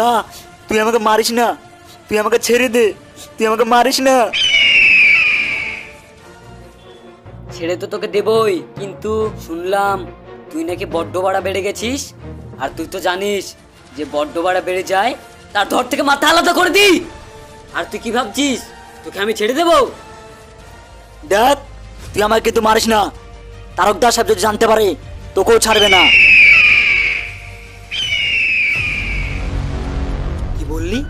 না, তুই আমাকে মারিস না, তুই আমাকে ছেড়ে দে, তুই আমাকে মারিস না। ছেড়ে তো তোকে দেবই, কিন্তু শুনলাম তুই নাকি বড্ড বাড়া বেড়ে গেছিস। আর তুই তো জানিস যে বড্ড বাড়া বেড়ে যায় তার ধর থেকে মাথা আলাদা করে দি। আর তুই কি ভাবছিস তোকে আমি ছেড়ে দেবো? দেখ, তুই আমাকে কিন্তু মারিস না, তারকদার সাহেব যদি জানতে পারে তোকেও ছাড়বে না। কি বললি?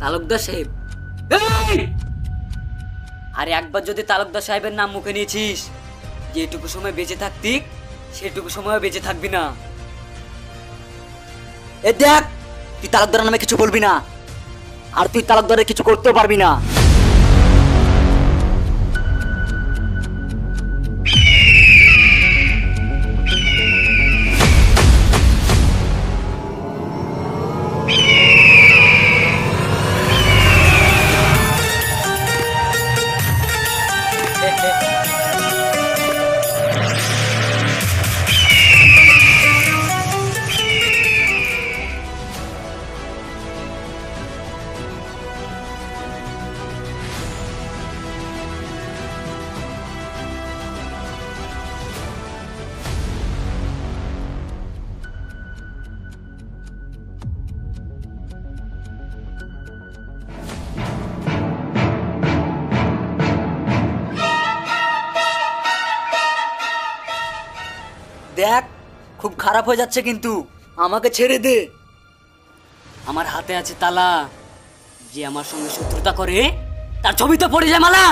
তালুকদার সাহেব? এই! আর একবার যদি তালুকদার সাহেবের নাম মুখে নিয়েছিস, যেটুকু সময় বেঁচে থাকতি সেটুকু সময় বেঁচে থাকবি না। এ দেখ, তুই তালুকদারের নামে কিছু বলবি না, আর তুই তালুকদারের কিছু করতেও পারবি না। দেখ, খুব খারাপ হয়ে যাচ্ছে, কিন্তু আমাকে ছেড়ে দে। আমার হাতে আছে তালা, যে আমার সঙ্গে শত্রুতা করে তার ছবি তো পড়ে যায় মালা।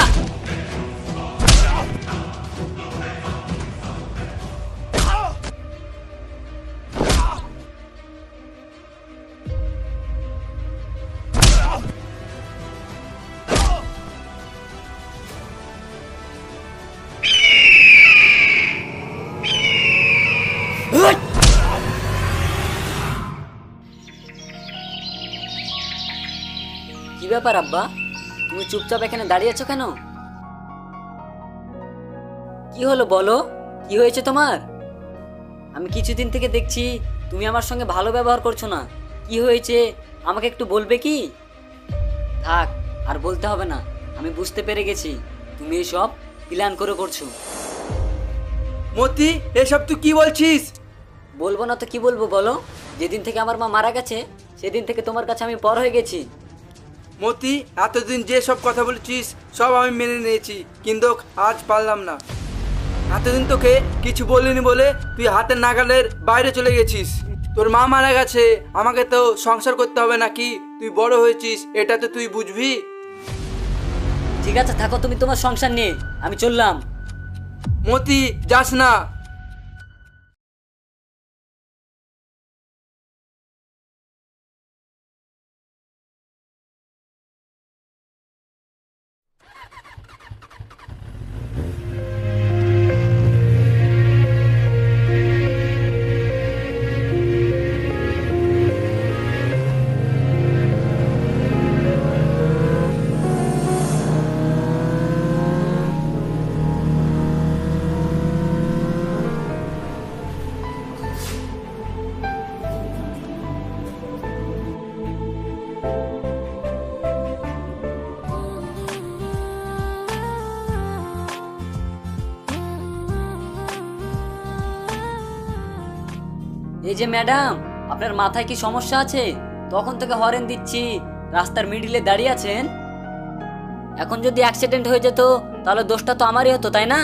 আহ! কি ব্যাপার আব্বা, তুমি চুপচাপ এখানে দাঁড়িয়ে আছো কেন? কি হলো বলো, কি হয়েছে তোমার? আমি কিছুদিন থেকে দেখছি তুমি আমার সঙ্গে ভালো ব্যবহার করছো না। কি হয়েছে আমাকে একটু বলবে কি? থাক, আর বলতে হবে না, আমি বুঝতে পেরে গেছি তুমি এসব প্ল্যান করে করছো। মতি, এসব তুই কি বলছিস? বলবো না তো কি বলবো বলো? যেদিন থেকে আমার মা মারা গেছে সেদিন থেকে তোমার কাছে আমি পর হয়ে গেছি। মতি, এতদিন যে সব কথা বলেছিস সব আমি মেনে নিয়েছি, কিন্তু আজ পারলাম না। এতদিন তোকে কিছু বলিনি বলে তুই হাতের নাগালের বাইরে চলে গেছিস। তোর মা মারা গেছে, আমাকে তো সংসার করতে হবে নাকি? তুই বড় হয়েছিস, এটা তো তুই বুঝবি। ঠিক আছে, থাকো তুমি তোমার সংসার নিয়ে, আমি চললাম। মতি, যাস না। এই যে ম্যাডাম, আপনার মাথায় কি সমস্যা আছে? তখন থেকে হরেন দিচ্ছি, রাস্তার মিডিলে দাঁড়িয়ে আছেন। এখন যদি অ্যাক্সিডেন্ট হয়ে যেত তাহলে দোষটা তো আমারই হতো, তাই না?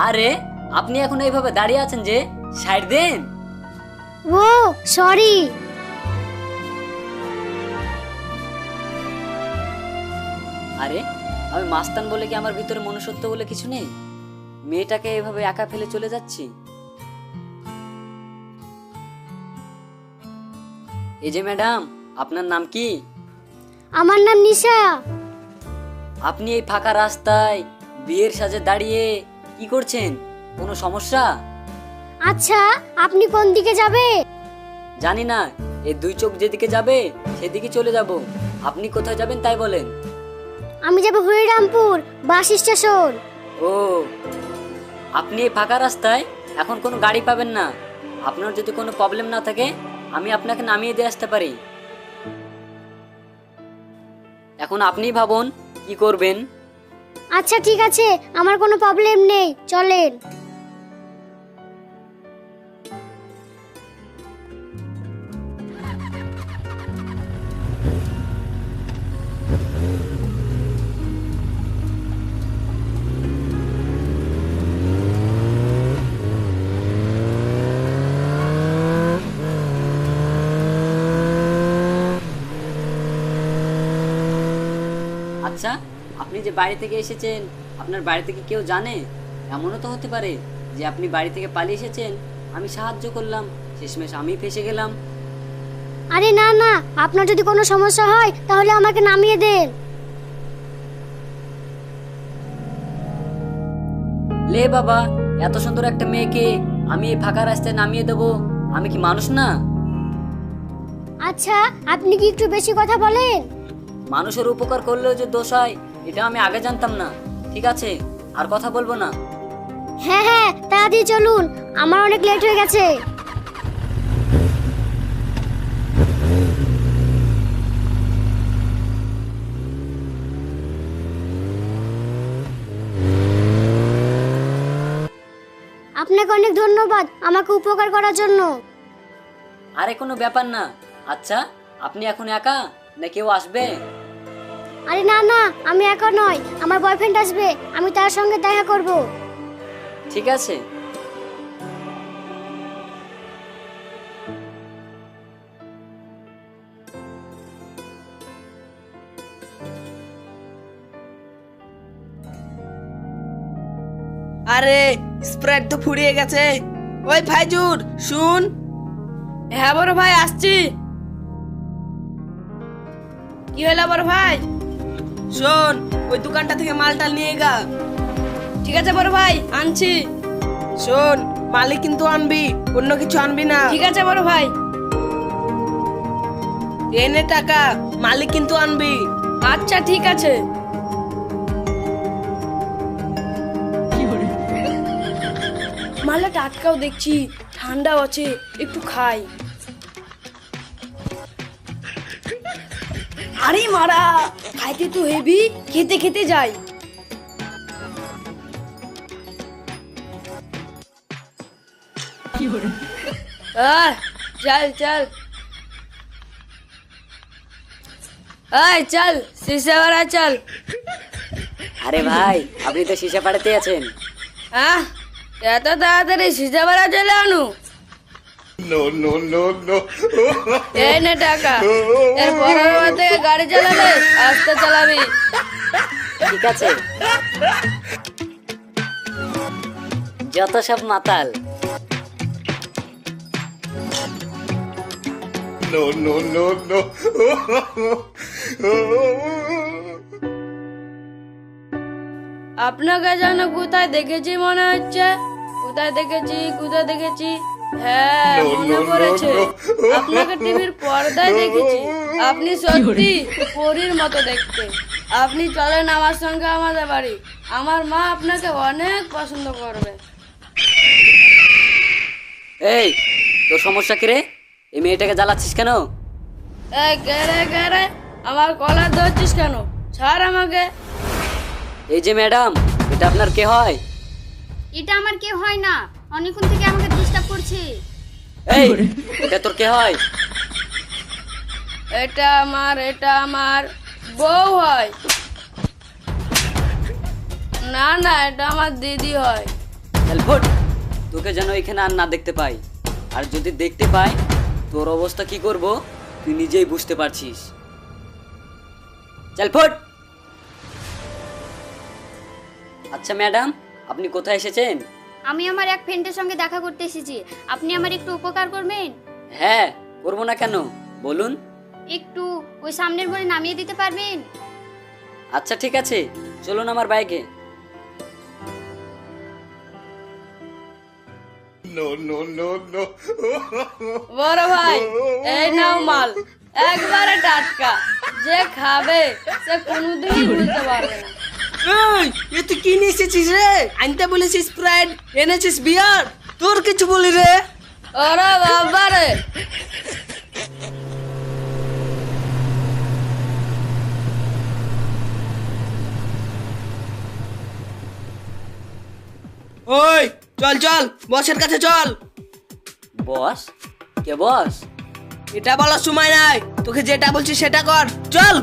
আরে আপনি এখন এইভাবে দাঁড়িয়ে আছেন যে, সাইড দেন। ও সরি। আরে আমি মাস্তান বলে কি আমার ভিতরে মনুষ্যত্ব বলে কিছু নেই? মেয়েটাকে এভাবে একা ফেলে চলে যাচ্ছি। এই যে ম্যাডাম, আপনার নাম কি? আমার নাম নিশা। আপনি এই ফাঁকা রাস্তায় বিয়ের সাজে দাঁড়িয়ে কি করছেন? কোনো সমস্যা? আচ্ছা, আপনি কোন দিকে যাবে? জানি না, এই দুই চোখ যেদিকে যাবে সেদিকে চলে যাব। আপনি কোথায় যাবেন তাই বলেন। আমি যাব হরিরামপুর বাস স্টেশন। ও আপনি এই ফাঁকা রাস্তায় এখন কোনো গাড়ি পাবেন না। আপনার যদি কোনো প্রবলেম না থাকে আমি আপনাকে নামিয়ে দিয়ে আসতে পারি। এখন আপনিই ভাবুন কি করবেন। আচ্ছা ঠিক আছে, আমার কোনো প্রবলেম নেই, চলেন। আচ্ছা, আপনি যে বাড়ি থেকে এসেছেন আপনার বাড়ি থেকে কেউ জানে? এমনও তো হতে পারে যে আপনি বাড়ি থেকে পালিয়ে এসেছেন, আমি সাহায্য করলাম, শেষমেশ আমি ফেসে গেলাম। আরে না না, আপনার যদি কোনো সমস্যা হয় তাহলে আমাকে নামিয়ে দেন। লে বাবা, এত সুন্দর একটা মেয়েকে আমি এই ফাঁকা রাস্তায় নামিয়ে দেবো? আমি কি মানুষ না? আচ্ছা, আপনি কি একটু বেশি কথা বলেন? মানুষের উপকার করলেও যে দোষ হয় এটা আমি আগে জানতাম না। ঠিক আছে, আর কথা বলবো না। হ্যাঁ হ্যাঁ, তাড়াতাড়ি চলুন, আমার অনেক লেট হয়ে গেছে। আপনাকে অনেক ধন্যবাদ আমাকে উপকার করার জন্য। আরে কোনো ব্যাপার না। আচ্ছা, আপনি এখন একা না কেউ আসবে? আরে না না, আমি একা নয়, আমার বয়ফ্রেন্ড আসবে, আমি তার সঙ্গে দেখা করব। ঠিক আছে। আরে স্প্রাইট তো ফুরিয়ে গেছে। ওই ভাইজুর শুন। হ্যাঁ বড় ভাই, আসছি। কি হলো বড় ভাই? শোন, ওই দোকানটা থেকে মালটা নিয়ে গা। ঠিক আছে বড় ভাই, আনছি। শোন, মালিক কিন্তু আনবি, অন্য কিছু আনবি না। ঠিক আছে বড় ভাই। এনে টাকা, মালিক কিন্তু আনবি। আচ্ছা ঠিক আছে। মালটা টাটকাও দেখছি, ঠান্ডাও আছে, একটু খাই। আরে মারা, খাইতে তো হেভি, খেতে খেতে যাই। চল চল, চল শিশে বাড়া চল। আরে ভাই, আপনি তো শিশা পাড়াতে আছেন। হ্যাঁ, এত তাড়াতাড়ি শিশে বাড়া চলে আনু? এই নে টাকা, এর পরের বার থেকে গাড়ি চালাবে আস্তে চালাবি। ঠিক আছে। যত সব মাতাল। আপনাকে যেন কোথায় দেখেছি মনে হচ্ছে। কোথায় দেখেছি? হ্যাঁ, মনে পড়েছে, আপনাকে টিভির পর্দায় দেখেছি। আপনি সত্যি পরীর মতো দেখতে। আপনি চলেন আমার সঙ্গে আমাদের বাড়ি, আমার মা আপনাকে অনেক পছন্দ করবে। এই, তোর সমস্যা কি রে? এই মেয়েটাকে জ্বালাচ্ছিস কেন? এই গেরে আমার কলার ধরছিস কেন? ছাড় আমাকে। এই যে ম্যাডাম, এটা আপনার কে হয়? এটা আমার কেউ হয় না, অনেকক্ষণ থেকে আমাকে ডিস্টার্ব করছে। এই, এটা তোর কে হয়? এটা আমার বউ হয়। না না, এটা আমার দিদি হয়। চল ফুট, তোকে যেন এখানে আর না দেখতে পাই। আর যদি দেখতে পাই তোর অবস্থা কি করব তুই নিজেই বুঝতে পারছিস। চল ফুট। আচ্ছা ম্যাডাম, আপনি কোথায় এসেছেন? আমি আমার এক ফ্রেন্ডের সঙ্গে দেখা করতে এসেছি, আপনি আমার একটু উপকার করবেন? হ্যাঁ, করবো না কেন, বলুন। একটু ওই সামনের মোড়ে নামিয়ে দিতে পারবেন? আচ্ছা ঠিক আছে, চলুন আমার বাইকে। বড় ভাই, এই নাও মাল, একবারে টাটকা। যে খাবে সে কোনোদিনই ভুলতে পারবে না। এই এ তুই কি নিয়ে এসেছিস রে? আনতে বলেছিস স্প্রাইট, এনেছিস বিয়ার। তোর কিছু বলি রে? ওরে বাবা রে, ওই চল চল, বসের কাছে চল। বস? কে বস? এটা বলার সময় নাই, তোকে যেটা বলছি সেটা কর, চল।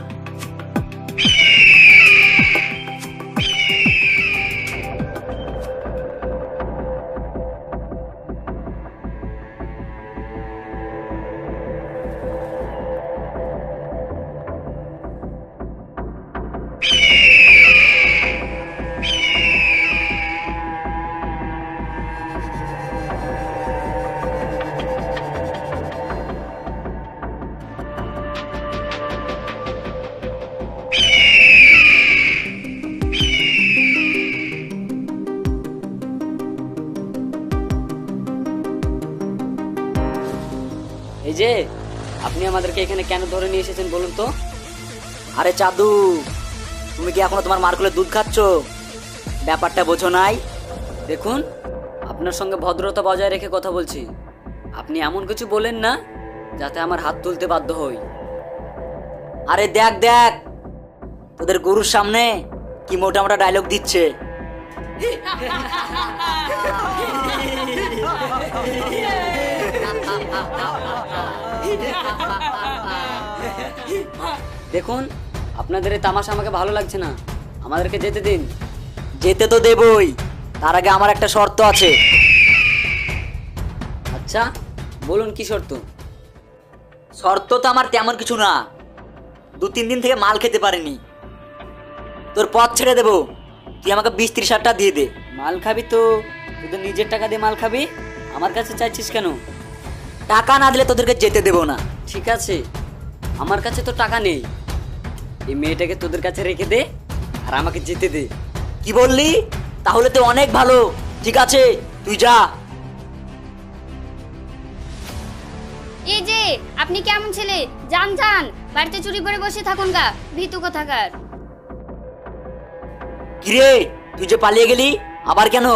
এই যে আপনি আমাদেরকে এখানে কেন ধরে নিয়ে এসেছেন বলুন তো? আরে চাঁদু, তুমি কি এখনো তোমার মার্কুলের দুধ খাচ্ছ? ব্যাপারটা বোঝো নাই? দেখুন, আপনার সঙ্গে ভদ্রতা বজায় রেখে কথা বলছি। আপনি এমন কিছু বলেন না যাতে আমার হাত তুলতে বাধ্য হই। আরে দেখ দেখ, তোদের গুরুর সামনে কি মোটা মোটা ডায়লগ দিচ্ছে। দেখুন, আপনাদের এই তামাশা আমাকে ভালো লাগছে না, আমাদেরকে যেতে দিন। যেতে তো দেবই, তার আগে আমার একটা শর্ত আছে। আচ্ছা বলুন, কি শর্ত? শর্ত তো আমার তেমন কিছু না, 2-3 দিন থেকে মাল খেতে পারিনি, তোর পথ ছেড়ে দেবো, তুই আমাকে 20-30 হাজার টাকা দিয়ে দে। মাল খাবি তো তোদের নিজের টাকা দিয়ে মাল খাবি, আমার কাছে চাইছিস কেন? টাকা না দিলে তোদেরকে যেতে দেবো না। ঠিক আছে, আমার কাছে তো টাকা নেই, এই মেয়েটাকে তোদের কাছে রেখে দে আর আমাকে যেতে দে। কি বললি? তাহলে তো অনেক ভালো, ঠিক আছে তুই যা। এই যে আপনি কেমন ছেলে, যান যান, বাড়িতে চুরি করে বসে থাকুন গা, ভীতু কোথাকার। কিরে, তুই যে পালিয়ে গেলি আবার কেন?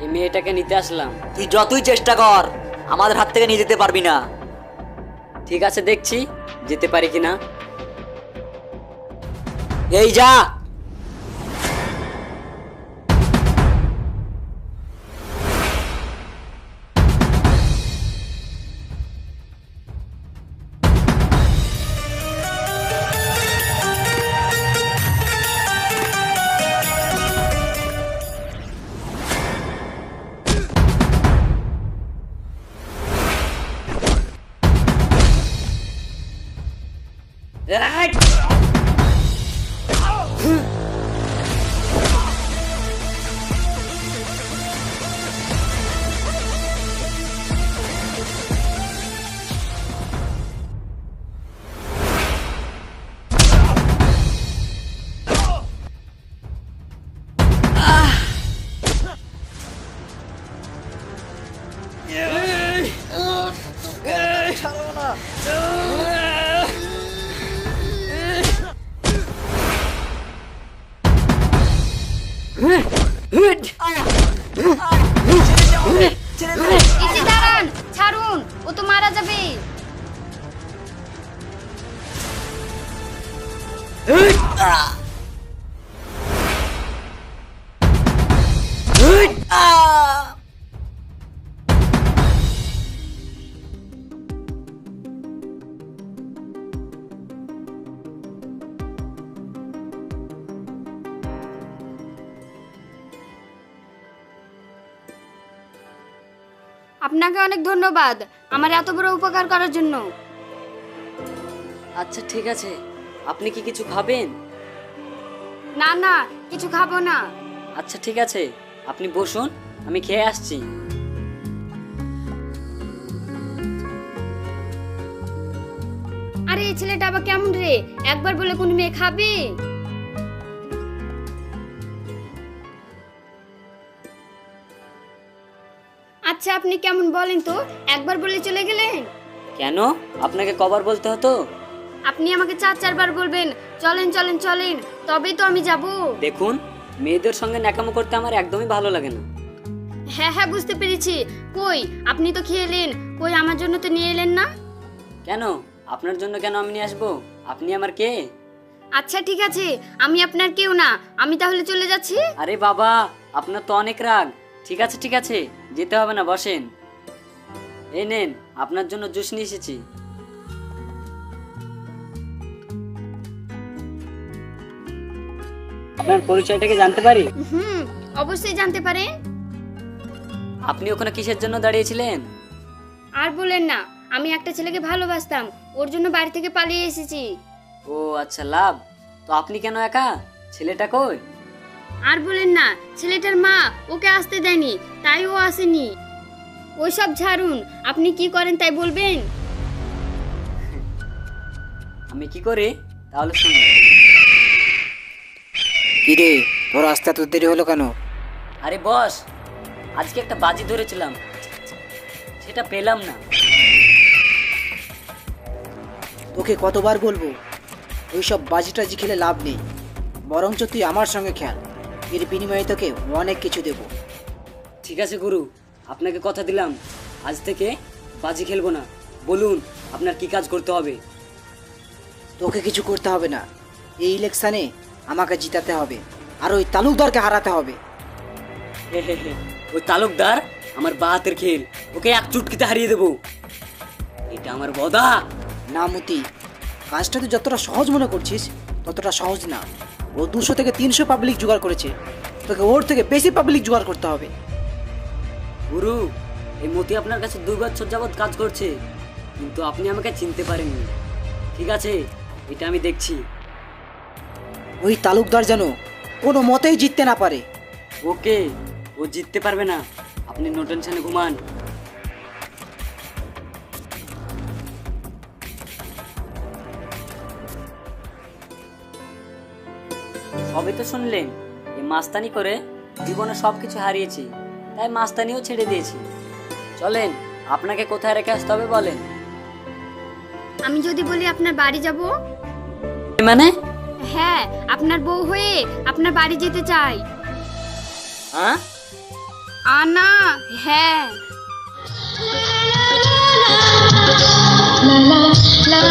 এই মেয়েটাকে নিতে আসলাম। তুই যতই চেষ্টা কর আমাদের হাত থেকে নিয়ে যেতে পারবি না। ঠিক আছে, দেখছি যেতে পারি কিনা। এই যা। এই যে দাঁড়ান, ছাড়ুন, ও তো মারা যাবে। আপনাকে অনেক ধন্যবাদ আমার এত বড় উপকার করার জন্য। আচ্ছা ঠিক আছে, আপনি কি কিছু খাবেন? না না, কিছু খাবো না। আচ্ছা ঠিক আছে, আপনি বসুন, আমি খেয়ে আসছি। আরে এই ছেলেটা আবার কেমন রে, একবার বলে কোন মেয়ে খাবে? আচ্ছা আপনি কেমন বলেন তো, একবার বলে চলে গেলেন। কেন, আপনাকে কবার বলতে হতো? আপনি আমাকে 4-4 বার বলবেন চলেন চলেন চলেন, তবেই তো আমি যাব। দেখুন, মেয়েদের সঙ্গে ন্যাকামো করতে আমার একদমই ভালো লাগে না। হ্যাঁ হ্যাঁ বুঝতে পেরেছি। কই আপনি তো খেয়ে এলেন, কই আমার জন্য তো নিয়ে এলেন না? কেন? আপনার জন্য কেন আমি নিয়ে আসবো? আপনি আমার কে? আচ্ছা ঠিক আছে, আমি আপনার কেউ না, আমি তাহলে চলে যাচ্ছি। আরে বাবা, আপনার তো অনেক রাগ। ঠিক আছে ঠিক আছে, যেতে হবে না, বসেন। এই নেন, আপনার জন্য জুস নিয়ে এসেছি। আপনার পরিচয়টাকে জানতে পারি? হুম, অবশ্যই জানতে পারেন। আপনি ওখানে কিসের জন্য দাঁড়িয়েছিলেন? আর বলেন না, আমি একটা ছেলেকে ভালোবাসতাম, ওর জন্য বাড়ি থেকে পালিয়ে এসেছি। ও আচ্ছা, লাভ। তো আপনি কেন একা? ছেলেটা কই? আর বলেন না, ছেলেটার মা ওকে আসতে দেয়নি, তাই ও আসেনি। ওইসব ছাড়ুন, আপনি কি করেন তাই বলবেন? আমি কি করি তাহলে শুনুন। কি রে, তোর আসতে এত দেরি হলো কেন? আরে বস, আজকে একটা বাজি ধরেছিলাম, সেটা পেলাম না। তোকে কতবার বলবো ওইসব বাজি টাজি খেলে লাভ নেই, বরঞ্চ তুই আমার সঙ্গে খেল, এর বিনিময়ে তোকে অনেক কিছু দেবো। ঠিক আছে গুরু, আপনাকে কথা দিলাম, আজ থেকে বাজি খেলবো না। বলুন আপনার কি কাজ করতে হবে? তোকে কিছু করতে হবে না, এই ইলেকশনে আমাকে জিতাতে হবে, আর ওই তালুকদারকে হারাতে হবে। হে হে হে, ওই তালুকদার আমার বা হাতের খেল, ওকে এক চুটকিতে হারিয়ে দেবো। এটা আমার বদা। না মতি, কাজটা তুই যতটা সহজ মনে করছিস ততটা সহজ না। ও 200 থেকে 300 পাবলিক জোগাড় করেছে, তোকে ওর থেকে বেশি পাবলিক জোগাড় করতে হবে। গুরু, এই মতি আপনার কাছে 2 বছর যাবৎ কাজ করছে, কিন্তু আপনি আমাকে চিনতে পারেননি। ঠিক আছে, এটা আমি দেখছি। ওই তালুকদার যেন কোনো মতেই জিততে না পারে। ওকে, ও জিততে পারবে না, আপনি নো টেনশনে ঘুমান। সবে তো শুনলেন, এই মাস্তানি করে জীবনে সবকিছু হারিয়েছি, তাই মাস্তানিও ছেড়ে দিয়েছি। চলেন, আপনাকে কোথায় রেখে আসতে হবে বলেন। আমি যদি বলি আপনার বাড়ি যাব? মানে? হ্যাঁ, আপনার বউ হয়ে আপনার বাড়ি যেতে চাই। হ্যাঁ? আনা, হ্যাঁ। la la la